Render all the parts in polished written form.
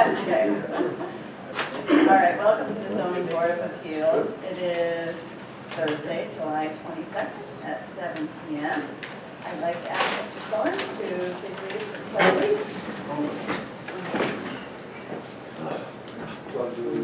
Okay. All right, welcome to the zoning board of appeals. It is Thursday, July 22nd at 7 p.m. I'd like to ask Mr. Cohen to please lead us in pledge.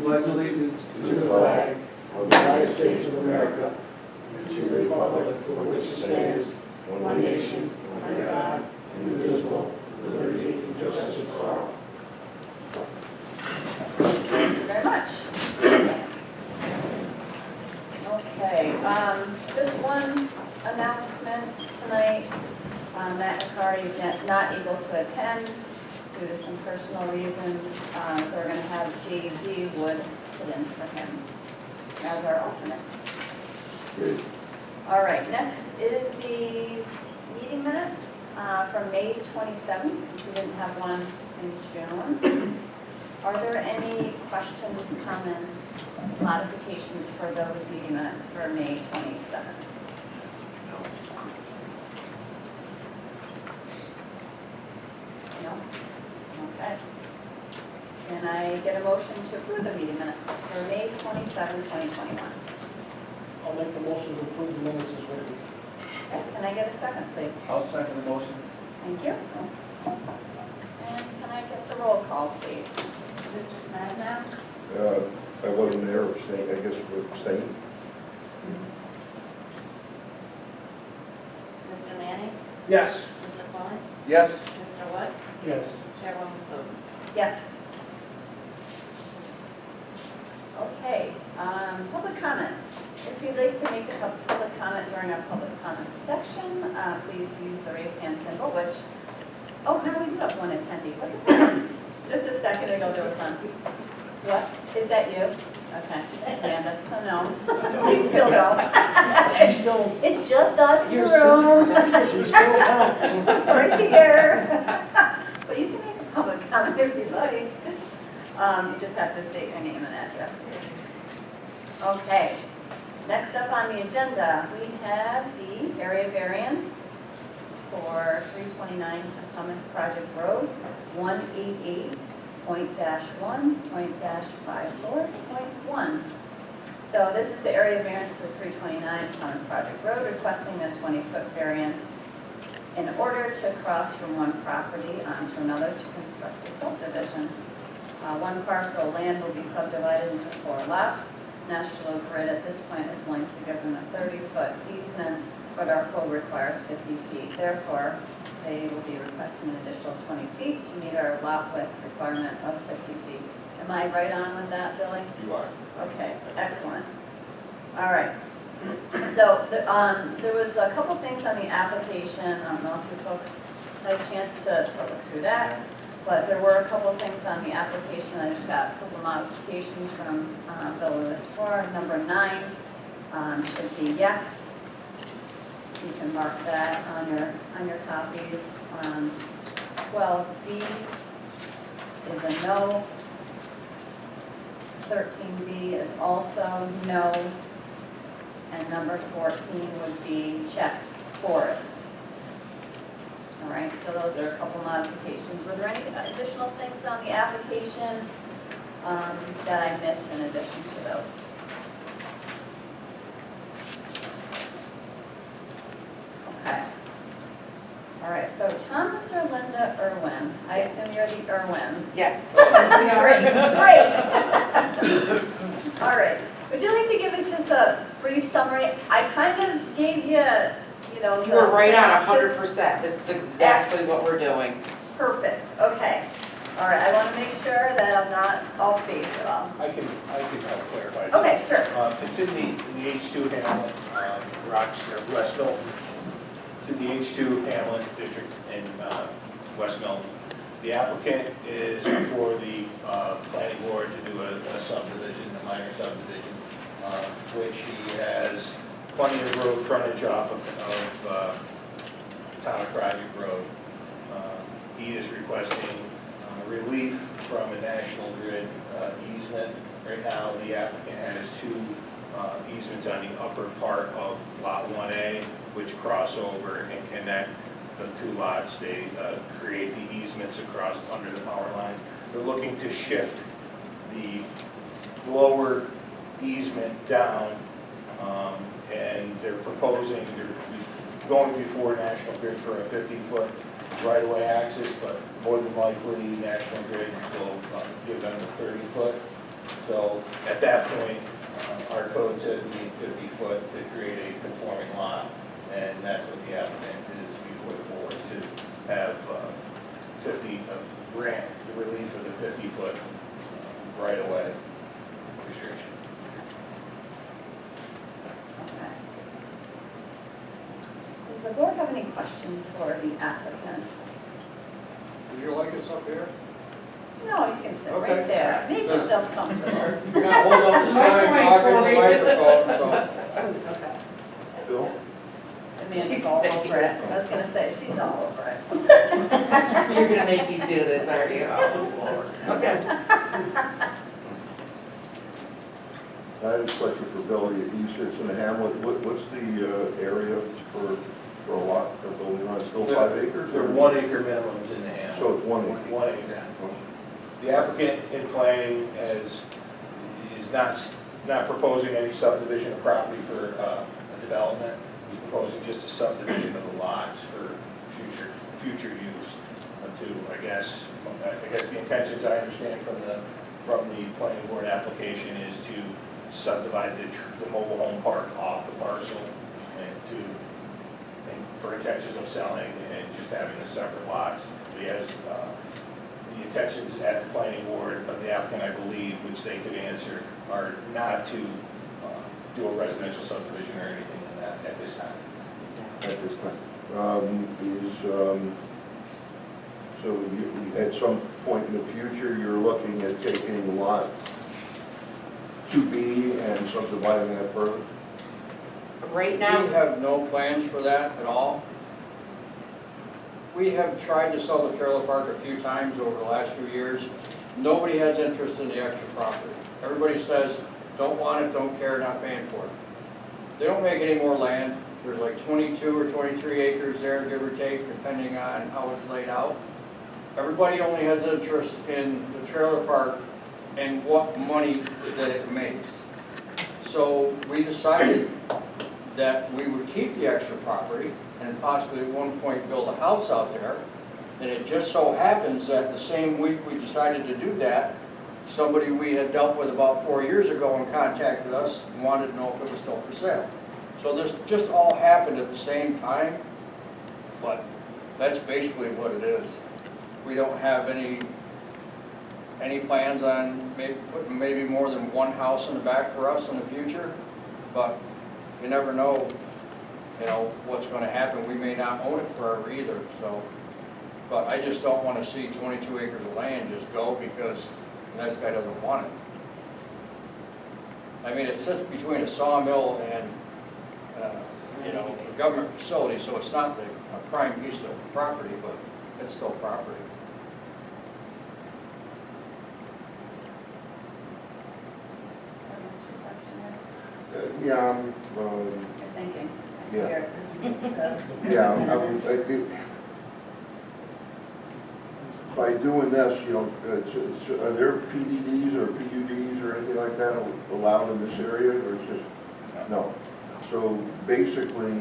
Pledge allegiance to the flag of the United States of America and to the republic for which it stands, one nation, under God, indivisible, with liberty and justice for all. Thank you very much. Okay, just one announcement tonight. Matt McCarty is not able to attend due to some personal reasons, so we're going to have J.D. Wood sit in for him as our alternate. Great. All right, next is the meeting minutes from May 27th, since we didn't have one in June. Are there any questions, comments, modifications for those meeting minutes for May 27th? No? Okay. Can I get a motion to approve the meeting minutes for May 27, 2021? I'll make the motion to approve the minutes as written. Okay, can I get a second, please? I'll second the motion. Thank you. And can I get the roll call, please? Mr. Snagna? I wasn't there, abstaining, I guess we're abstaining. Mr. Manning? Yes. Mr. Cohen? Yes. Mr. Wood? Yes. Chairwoman Food? Yes. Okay, public comment. If you'd like to make a public comment during our public comment section, please use the raise hand symbol, which, oh, no, we do have one attendee. Look at that. Just a second ago, there was none. What? Is that you? Okay, it's Amanda, so no. We still go. She's still, It's just us in the you're room. she still counts. Right here. But you can make a public comment if you'd like. You just have to state your name and address. Okay. Next up on the agenda, we have the area variance for 329 Atomic Project Road, 188.1.54.1. So this is the area variance for 329 Atomic Project Road, requesting a 20-foot variance in order to cross from one property onto another to construct a subdivision. One parcel of land will be subdivided into 4 lots. National Grid at this point is willing to give them a 30-foot easement, but our code requires 50 feet. Therefore, they will be requesting an additional 20 feet to meet our lot width requirement of 50 feet. Am I right on with that, Billy? You are. Okay, excellent. All right. So there was a couple things on the application. I don't know if you folks had a chance to look through that, but there were a couple things on the application. I just got a couple modifications from Bill Lewis for. Number 9 should be yes. You can mark that on your copies. 12B is a no. 13B is also no. And number 14 would be check forest. All right, so those are a couple modifications. Were there any additional things on the application that I missed in addition to those? Okay. All right, so Thomas or Linda Irwin? I assume you're the Irwins. Yes. Great. All right. Would you like to give us just a brief summary? I kind of gave you, the You were right on synopsis. 100%. This is exactly what we're doing. Perfect, okay. All right, I want to make sure that I'm not off base at all. I can help clarify. Okay, sure. It's in the H2 Hamlet, Rochester, West Milton, to the H2 Hamlet District in West Milton. The applicant is before the planning board to do a subdivision, a minor subdivision, which he has plenty of road frontage off of Town Project Road. He is requesting relief from a National Grid easement. Right now, the applicant has 2 easements on the upper part of Lot 1A, which cross over and connect the 2 lots. They create the easements across under the power line. they're looking to shift the lower easement down, and they're proposing, they're going before National Grid for a 50-foot right-of-way access, but more than likely, National Grid will give them a 30-foot. So at that point, our code says we need 50-foot to create a conforming lot, and that's what the applicant is before the board, to have 50, grant the relief of the 50-foot right-of-way restriction. Okay. Does the board have any questions for the applicant? Would you like us up here? No, you can sit right Okay. there. Make yourself comfortable. You're not holding up the sign, talking to the microphone, so. Okay. Bill? Amanda's all over it. I was gonna say, she's all over it. You're gonna make me do this, aren't you? Okay. I have a question for Bill. You said it's in a hamlet. What's the area for a lot or building on? Still 5 acres? There are or- 1 acre minimums in the hamlet. So it's 1 acre? 1 acre. The applicant in planning is not proposing any subdivision of property for a development. He's proposing just a subdivision of the lots for future use to, I guess the intentions I understand from the planning board application is to subdivide the mobile home park off the parcel and for intentions of selling and just having the separate lots. He has the intentions at the planning board of the applicant, I believe, which they could answer, are not to do a residential subdivision or anything in that at this time. At this time. So at some point in the future, you're looking at taking lot 2B and subdividing that further? Right We now, have no plans for that at all. We have tried to sell the trailer park a few times over the last few years. Nobody has interest in the extra property. Everybody says, don't want it, don't care, not paying for it. They don't make any more land. There's like 22 or 23 acres there, give or take, depending on how it's laid out. Everybody only has interest in the trailer park and what money that it makes. So we decided that we would keep the extra property and possibly at one point build a house out there. And it just so happens that the same week we decided to do that, somebody we had dealt with about 4 years ago and contacted us and wanted to know if it was still for sale. So this just all happened at the same time, but that's basically what it is. We don't have any plans on putting maybe more than one house in the back for us in the future, but you never know, what's going to happen. We may not own it forever either, so. But I just don't want to see 22 acres of land just go because the next guy doesn't want it. I mean, it sits between a sawmill and, a government facility, so it's not a prime piece of property, but it's still property. Yeah, You're thinking. I Yeah. figured this is good. yeah. By doing this, are there PDDs or PUDs or anything like that allowed in this area, or it's just, no? So basically,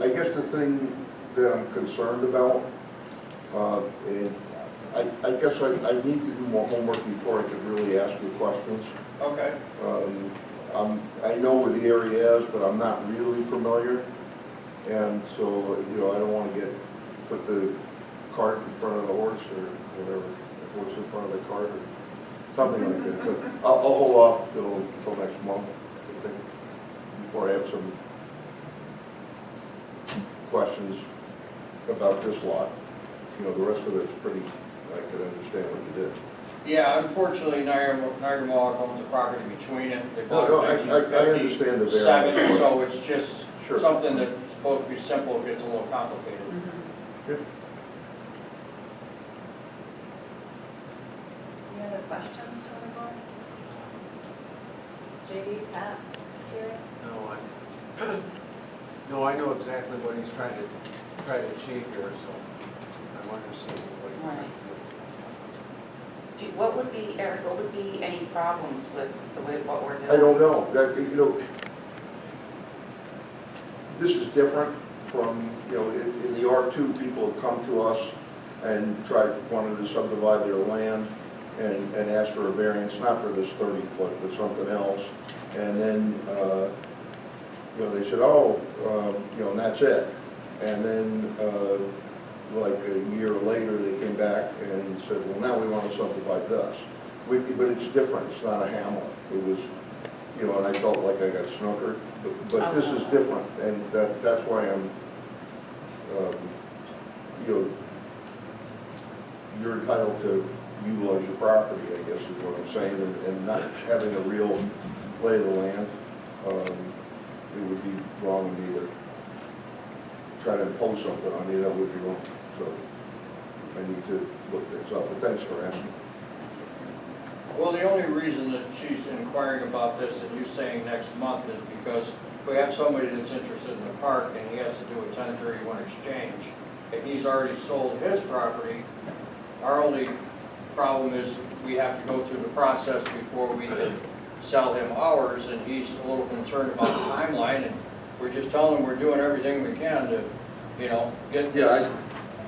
I guess the thing that I'm concerned about, and I guess I need to do more homework before I could really ask you questions. Okay. I know where the area is, but I'm not really familiar, and so, I don't want to put the cart in front of the horse, or whatever, the horse in front of the cart, or something like that. So I'll hold off till next month, I think, before I have some questions about this lot. The rest of it's pretty, I could understand what you did. Yeah, unfortunately, Niagara Mohawk owns the property between it. They bought No, it I in understand the 1957, variance. so it's just Sure. something that's supposed to be simple, gets a little complicated. Good. Any other questions from the board? JD, Pat, Jerry? No, I know exactly what he's trying to achieve here, so I'm understanding what he's trying to do. What would be, Eric, what would be any problems with the way, what we're doing? I don't know, that, you know, this is different from, you know, in the R2, people have come to us and wanted to subdivide their land and asked for a variance, not for this 30-foot, but something else. And then, you know, they said, oh, you know, and that's it. And then, like a year later, they came back and said, well, now we want to subdivide this. But it's different, it's not a hamlet. It was, you know, and I felt like I got snookered. But this is different, and that's why I'm, you know, you're entitled to utilize your property, I guess is what I'm saying, and not having a real lay of the land. It would be wrong of me to try to impose something on you, that would be wrong. So I need to look things up, but thanks for asking. Well, the only reason that she's inquiring about this and you saying next month is because we have somebody that's interested in the park and he has to do a 1031 exchange. And he's already sold his property. Our only problem is we have to go through the process before we can sell him ours, and he's a little concerned about the timeline, and we're just telling him we're doing everything we can to, you know, get this.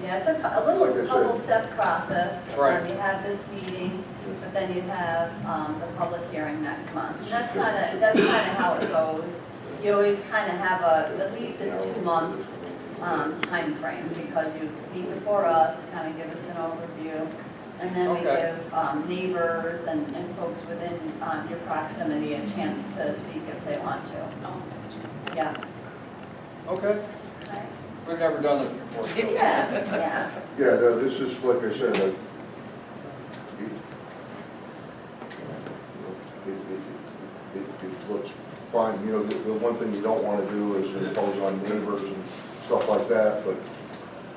Yeah, it's a Like I little said. couple-step process. Right. You have this meeting, but then you have the public hearing next month. And that's kind of how it goes. You always kind of have at least a 2-month time frame, because you meet before us, kind of give us an overview, and then we Okay. give neighbors and folks within your proximity a chance to speak if they want to. Yeah. Okay, Okay. we've never done this before. so- Yeah. Yeah, no, this is, like I said, it looks fine. You know, the one thing you don't want to do is impose on neighbors and stuff like that, but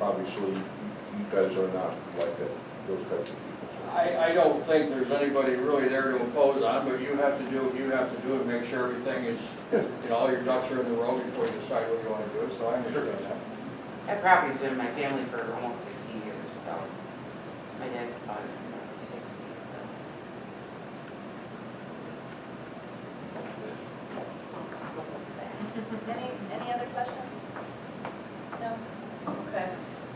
obviously you guys are not like that, those types of people. I don't think there's anybody really there to impose on, but you have to do what you have to do and make sure everything is, you know, all your ducks are in the row before you decide what you want to do, so I understand that. That property's been in my family for almost 60 years, so my dad bought it in the 60s, so. Any other questions? No? Okay.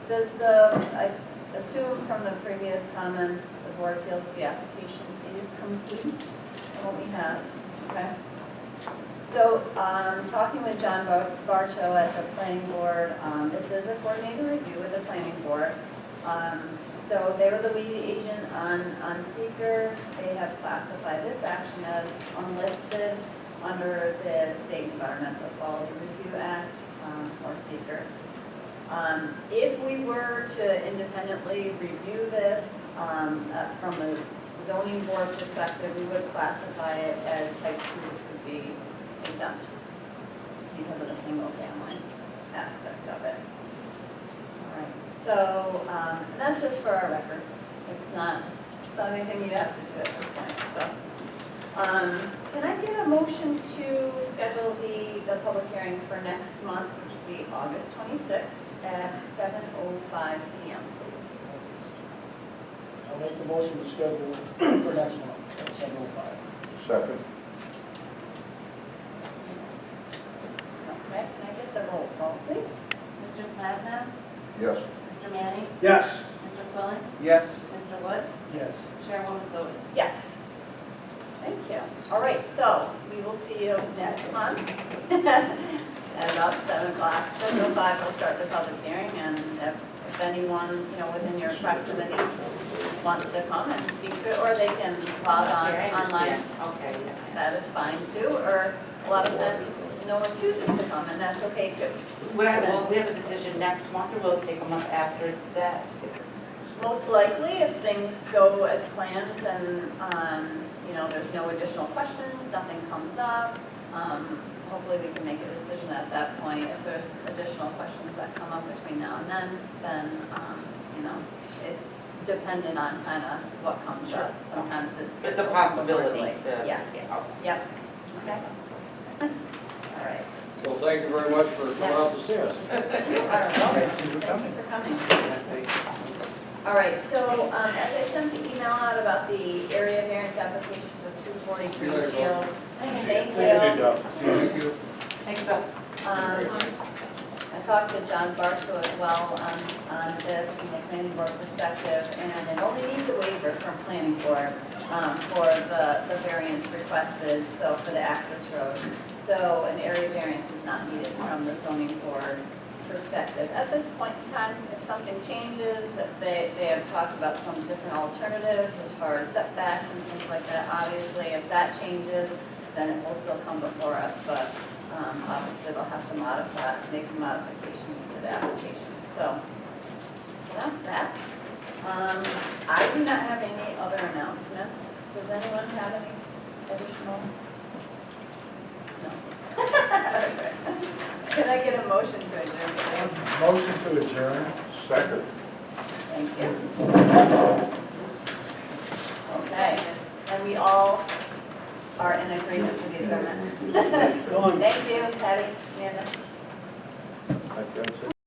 Does I assume from the previous comments, the board feels that the application is complete in what we have? Okay. So, talking with John Bartow as the planning board, this is a coordinated review with the planning board. So they were the lead agent on seeker. They have classified this action as unlisted under the State Environmental Quality Review Act, or seeker. If we were to independently review this from a zoning board perspective, we would classify it as type 2, which would be exempt because of the single family aspect of it. All right, so that's just for our records. It's not anything you have to do at this point. So, can I get a motion to schedule the public hearing for next month, which would be August 26th at 7:05 p.m., please? I'll make the motion to schedule for next month at 7:05. Second? Okay, can I get the roll call, please? Mr. Smadsna? Yes. Mr. Manning? Yes. Mr. Quillen? Yes. Mr. Wood? Yes. Chairwoman Sodi? Yes. Thank you. All right, so we will see you next month at about 7 o'clock. 7:05 we'll start the public hearing, and if anyone, you know, within your proximity wants to come and speak to it, or they can log on Okay, I online, understand. Okay, yeah. that is fine too, or a lot of times no one chooses to come, and that's okay too. Will we have a decision next month, or will it take a month after that? Most likely, if things go as planned and, you know, there's no additional questions, nothing comes up, hopefully we can make a decision at that point. If there's additional questions that come up between now and then, you know, it's dependent on kind of what comes up. Sometimes It's a possibility quickly. to. Yeah, okay. yep, okay. All right. Well, thank you very much for coming out to see us. All right, thank you for coming. All right, so as I sent the email out about the area variance application for 240 See you later, Greenfield. Thank Good you. job. See you. Thank you. Thanks, Bill. I talked to John Barco as well on this from the planning board perspective, and it only needs a waiver from planning board for the variance requested, so for the access road. So an area variance is not needed from the zoning board perspective. At this point in time, if something changes, if they have talked about some different alternatives as far as setbacks and things like that, obviously, if that changes, then it will still come before us, but obviously they'll have to modify, make some modifications to the application. So that's that. I do not have any other announcements. Does anyone have any additional? No. Can I get a motion to adjourn, please? Motion to adjourn. Second. Thank you. Okay, and we all are in agreement with the adjournment. Thank you, Patty, Amanda. That's it.